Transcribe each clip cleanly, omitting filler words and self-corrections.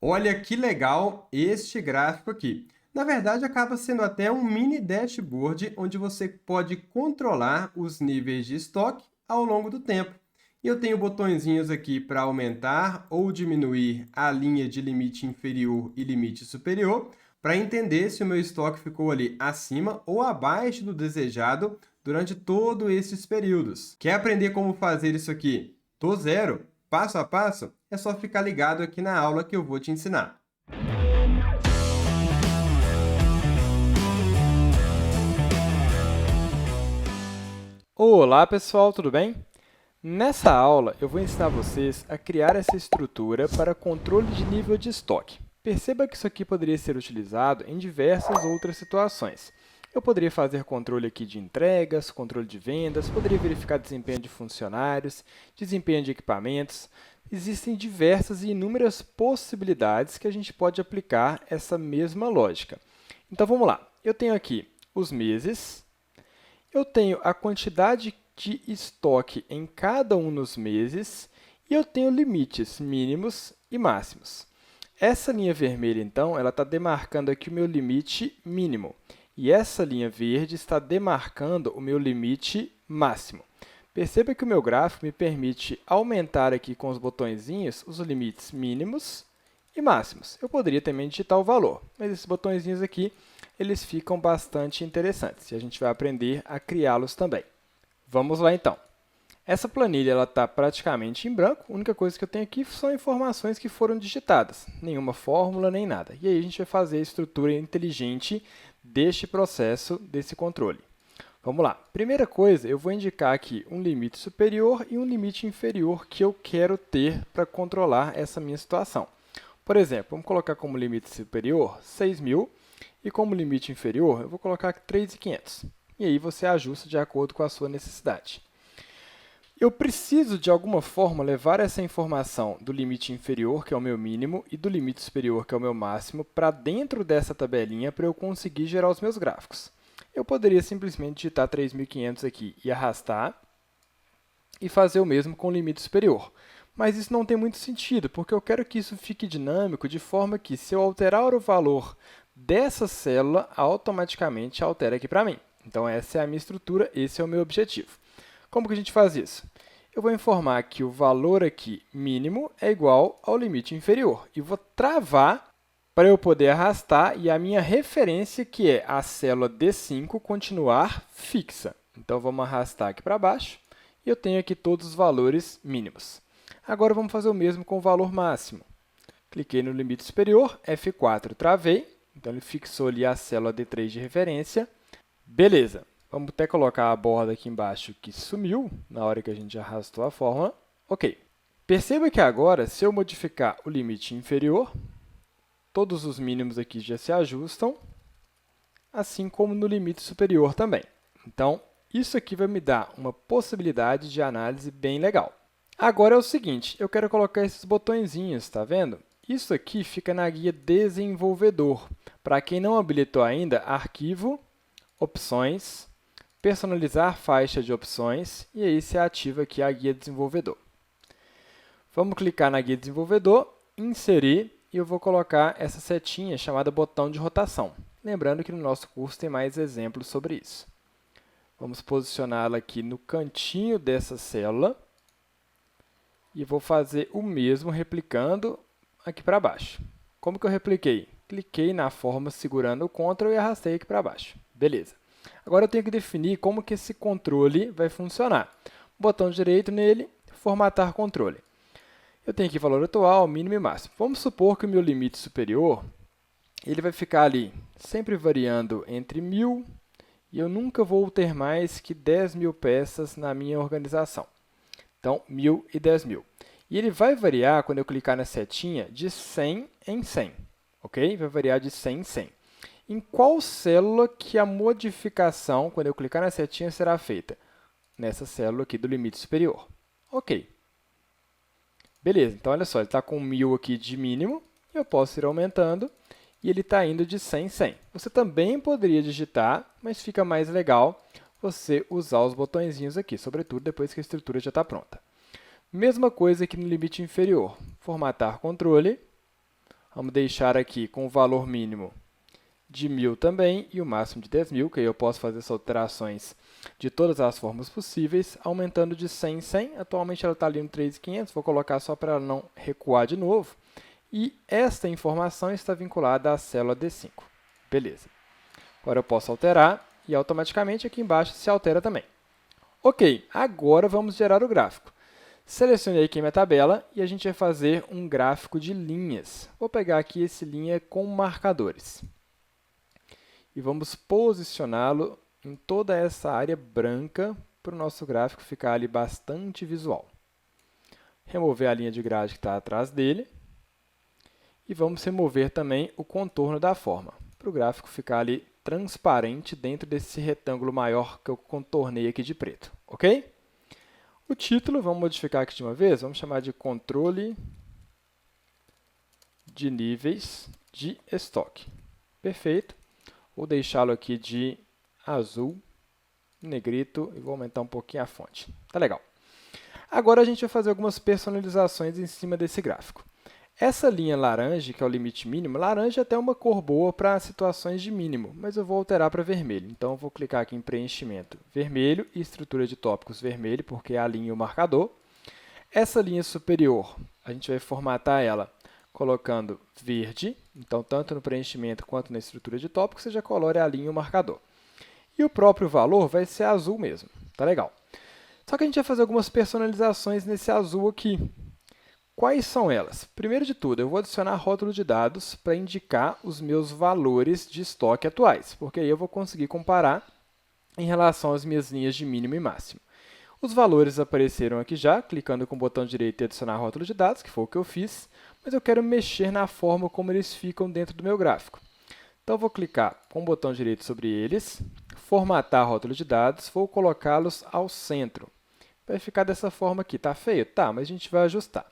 Olha que legal este gráfico aqui. Na verdade, acaba sendo até um mini dashboard onde você pode controlar os níveis de estoque ao longo do tempo. E eu tenho botõezinhos aqui para aumentar ou diminuir a linha de limite inferior e limite superior, para entender se o meu estoque ficou ali acima ou abaixo do desejado durante todos esses períodos. Quer aprender como fazer isso aqui do zero, passo a passo? É só ficar ligado aqui na aula que eu vou te ensinar. Olá pessoal, tudo bem? Nessa aula eu vou ensinar vocês a criar essa estrutura para controle de nível de estoque. Perceba que isso aqui poderia ser utilizado em diversas outras situações. Eu poderia fazer controle aqui de entregas, controle de vendas, poderia verificar desempenho de funcionários, desempenho de equipamentos. Existem diversas e inúmeras possibilidades que a gente pode aplicar essa mesma lógica. Então vamos lá, eu tenho aqui os meses, eu tenho a quantidade de estoque em cada um dos meses e eu tenho limites mínimos e máximos. Essa linha vermelha, então, ela está demarcando aqui o meu limite mínimo. E essa linha verde está demarcando o meu limite máximo. Perceba que o meu gráfico me permite aumentar aqui com os botõezinhos os limites mínimos e máximos. Eu poderia também digitar o valor, mas esses botõezinhos aqui eles ficam bastante interessantes e a gente vai aprender a criá-los também. Vamos lá, então. Essa planilha está praticamente em branco, a única coisa que eu tenho aqui são informações que foram digitadas, nenhuma fórmula nem nada. E aí a gente vai fazer a estrutura inteligente deste processo, desse controle. Vamos lá. Primeira coisa, eu vou indicar aqui um limite superior e um limite inferior que eu quero ter para controlar essa minha situação. Por exemplo, vamos colocar como limite superior 6.000 e como limite inferior eu vou colocar 3.500. E aí você ajusta de acordo com a sua necessidade. Eu preciso, de alguma forma, levar essa informação do limite inferior, que é o meu mínimo, e do limite superior, que é o meu máximo, para dentro dessa tabelinha para eu conseguir gerar os meus gráficos. Eu poderia simplesmente digitar 3.500 aqui e arrastar e fazer o mesmo com o limite superior. Mas isso não tem muito sentido, porque eu quero que isso fique dinâmico de forma que, se eu alterar o valor dessa célula, automaticamente altera aqui para mim. Então, essa é a minha estrutura, esse é o meu objetivo. Como que a gente faz isso? Eu vou informar que o valor aqui mínimo é igual ao limite inferior e vou travar para eu poder arrastar e a minha referência, que é a célula D5, continuar fixa. Então, vamos arrastar aqui para baixo e eu tenho aqui todos os valores mínimos. Agora, vamos fazer o mesmo com o valor máximo. Cliquei no limite superior, F4, travei. Então, ele fixou ali a célula D3 de referência. Beleza. Vamos até colocar a borda aqui embaixo que sumiu na hora que a gente arrastou a fórmula. Ok. Perceba que agora, se eu modificar o limite inferior, todos os mínimos aqui já se ajustam, assim como no limite superior também. Então, isso aqui vai me dar uma possibilidade de análise bem legal. Agora é o seguinte, eu quero colocar esses botõezinhos, está vendo? Isso aqui fica na guia Desenvolvedor. Para quem não habilitou ainda, Arquivo, Opções, Personalizar faixa de opções, e aí você ativa aqui a guia Desenvolvedor. Vamos clicar na guia Desenvolvedor, Inserir, e eu vou colocar essa setinha chamada botão de rotação. Lembrando que no nosso curso tem mais exemplos sobre isso. Vamos posicioná-la aqui no cantinho dessa célula, e vou fazer o mesmo replicando aqui para baixo. Como que eu repliquei? Cliquei na forma segurando o Ctrl e arrastei aqui para baixo. Beleza. Agora eu tenho que definir como que esse controle vai funcionar. Botão direito nele, formatar controle. Eu tenho aqui valor atual, mínimo e máximo. Vamos supor que o meu limite superior ele vai ficar ali, sempre variando entre 1.000 e eu nunca vou ter mais que 10.000 peças na minha organização. Então, 1.000 e 10.000. E ele vai variar, quando eu clicar na setinha, de 100 em 100. Ok? Vai variar de 100 em 100. Em qual célula que a modificação, quando eu clicar na setinha, será feita? Nessa célula aqui do limite superior. Ok. Beleza, então olha só, ele está com 1.000 aqui de mínimo, eu posso ir aumentando, e ele está indo de 100 em 100. Você também poderia digitar, mas fica mais legal você usar os botõezinhos aqui, sobretudo depois que a estrutura já está pronta. Mesma coisa aqui no limite inferior, formatar controle, Vamos deixar aqui com o valor mínimo de 1.000 também e o máximo de 10.000, que aí eu posso fazer essas alterações de todas as formas possíveis, aumentando de 100 em 100. Atualmente ela está ali no 3.500, vou colocar só para ela não recuar de novo. E esta informação está vinculada à célula D5. Beleza. Agora eu posso alterar e automaticamente aqui embaixo se altera também. Ok, agora vamos gerar o gráfico. Selecionei aqui minha tabela e a gente vai fazer um gráfico de linhas. Vou pegar aqui esse linha com marcadores. E vamos posicioná-lo em toda essa área branca para o nosso gráfico ficar ali bastante visual. Remover a linha de grade que está atrás dele. E vamos remover também o contorno da forma, para o gráfico ficar ali transparente dentro desse retângulo maior que eu contornei aqui de preto, ok? O título, vamos modificar aqui de uma vez, vamos chamar de controle de níveis de estoque. Perfeito. Vou deixá-lo aqui de azul, negrito, e vou aumentar um pouquinho a fonte. Tá legal. Agora a gente vai fazer algumas personalizações em cima desse gráfico. Essa linha laranja, que é o limite mínimo, laranja é até uma cor boa para situações de mínimo, mas eu vou alterar para vermelho. Então, eu vou clicar aqui em preenchimento vermelho e estrutura de tópicos vermelho, porque é a linha e o marcador. Essa linha superior, a gente vai formatar ela colocando verde. Então, tanto no preenchimento quanto na estrutura de tópicos, você já colore a linha e o marcador. E o próprio valor vai ser azul mesmo. Tá legal. Só que a gente vai fazer algumas personalizações nesse azul aqui. Quais são elas? Primeiro de tudo, eu vou adicionar rótulo de dados para indicar os meus valores de estoque atuais, porque aí eu vou conseguir comparar em relação às minhas linhas de mínimo e máximo. Os valores apareceram aqui já, clicando com o botão direito e adicionar rótulo de dados, que foi o que eu fiz, mas eu quero mexer na forma como eles ficam dentro do meu gráfico. Então, eu vou clicar com o botão direito sobre eles, formatar rótulo de dados, vou colocá-los ao centro. Vai ficar dessa forma aqui. Tá feio? Tá, mas a gente vai ajustar.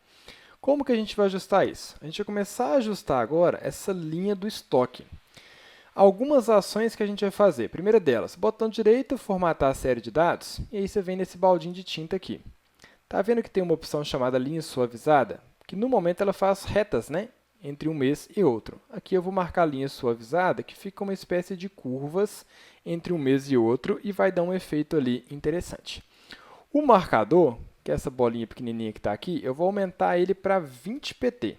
Como que a gente vai ajustar isso? A gente vai começar a ajustar agora essa linha do estoque. Algumas ações que a gente vai fazer. Primeira delas, botão direito, formatar a série de dados, e aí você vem nesse baldinho de tinta aqui. Tá vendo que tem uma opção chamada linha suavizada? Que no momento ela faz retas, né? Entre um mês e outro. Aqui eu vou marcar a linha suavizada, que fica uma espécie de curvas entre um mês e outro, e vai dar um efeito ali interessante. O marcador, que é essa bolinha pequenininha que está aqui, eu vou aumentar ele para 20 pt.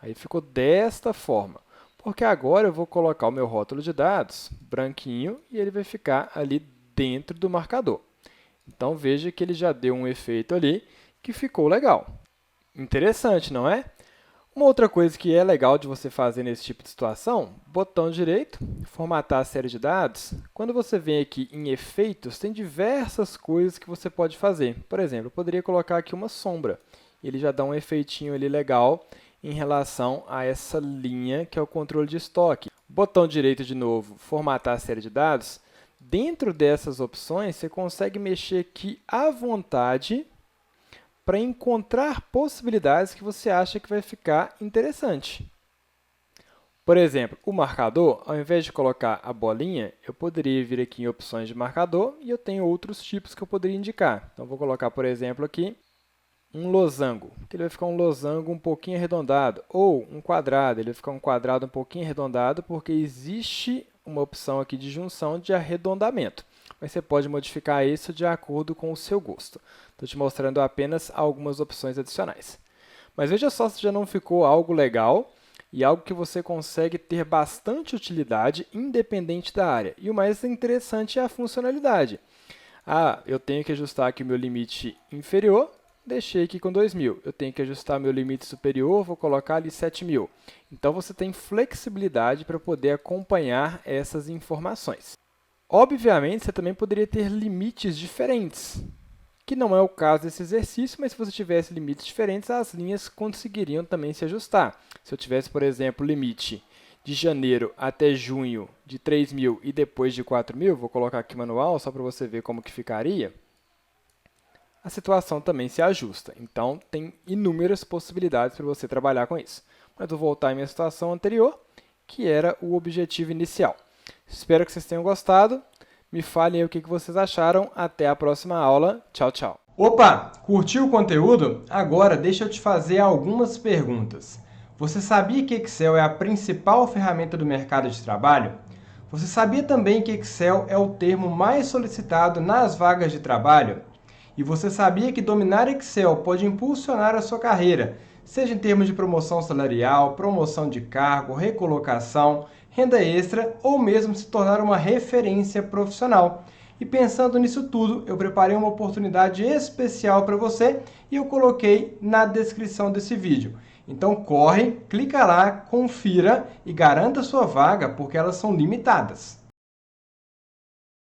Aí ficou desta forma, porque agora eu vou colocar o meu rótulo de dados branquinho e ele vai ficar ali dentro do marcador. Então, veja que ele já deu um efeito ali que ficou legal. Interessante, não é? Uma outra coisa que é legal de você fazer nesse tipo de situação, botão direito, formatar a série de dados. Quando você vem aqui em efeitos, tem diversas coisas que você pode fazer. Por exemplo, eu poderia colocar aqui uma sombra. Ele já dá um efeitinho ali legal em relação a essa linha que é o controle de estoque. Botão direito de novo, formatar a série de dados. Dentro dessas opções, você consegue mexer aqui à vontade para encontrar possibilidades que você acha que vai ficar interessante. Por exemplo, o marcador, ao invés de colocar a bolinha, eu poderia vir aqui em opções de marcador e eu tenho outros tipos que eu poderia indicar. Então, vou colocar, por exemplo, aqui um losango, que ele vai ficar um losango um pouquinho arredondado, ou um quadrado, ele vai ficar um quadrado um pouquinho arredondado, porque existe uma opção aqui de junção de arredondamento. Mas você pode modificar isso de acordo com o seu gosto. Estou te mostrando apenas algumas opções adicionais. Mas veja só se já não ficou algo legal e algo que você consegue ter bastante utilidade independente da área. E o mais interessante é a funcionalidade. Eu tenho que ajustar aqui o meu limite inferior, deixei aqui com 2.000. Eu tenho que ajustar meu limite superior, vou colocar ali 7.000. Então, você tem flexibilidade para poder acompanhar essas informações. Obviamente, você também poderia ter limites diferentes, que não é o caso desse exercício, mas se você tivesse limites diferentes, as linhas conseguiriam também se ajustar. Se eu tivesse, por exemplo, limite de janeiro até junho de 3.000 e depois de 4.000, vou colocar aqui manual só para você ver como que ficaria, a situação também se ajusta. Então, tem inúmeras possibilidades para você trabalhar com isso. Mas vou voltar à minha situação anterior, que era o objetivo inicial. Espero que vocês tenham gostado. Me falem aí o que vocês acharam. Até a próxima aula. Tchau, tchau. Opa! Curtiu o conteúdo? Agora deixa eu te fazer algumas perguntas. Você sabia que Excel é a principal ferramenta do mercado de trabalho? Você sabia também que Excel é o termo mais solicitado nas vagas de trabalho? E você sabia que dominar Excel pode impulsionar a sua carreira, seja em termos de promoção salarial, promoção de cargo, recolocação, renda extra ou mesmo se tornar uma referência profissional? E pensando nisso tudo, eu preparei uma oportunidade especial para você e eu coloquei na descrição desse vídeo. Então corre, clica lá, confira e garanta sua vaga porque elas são limitadas.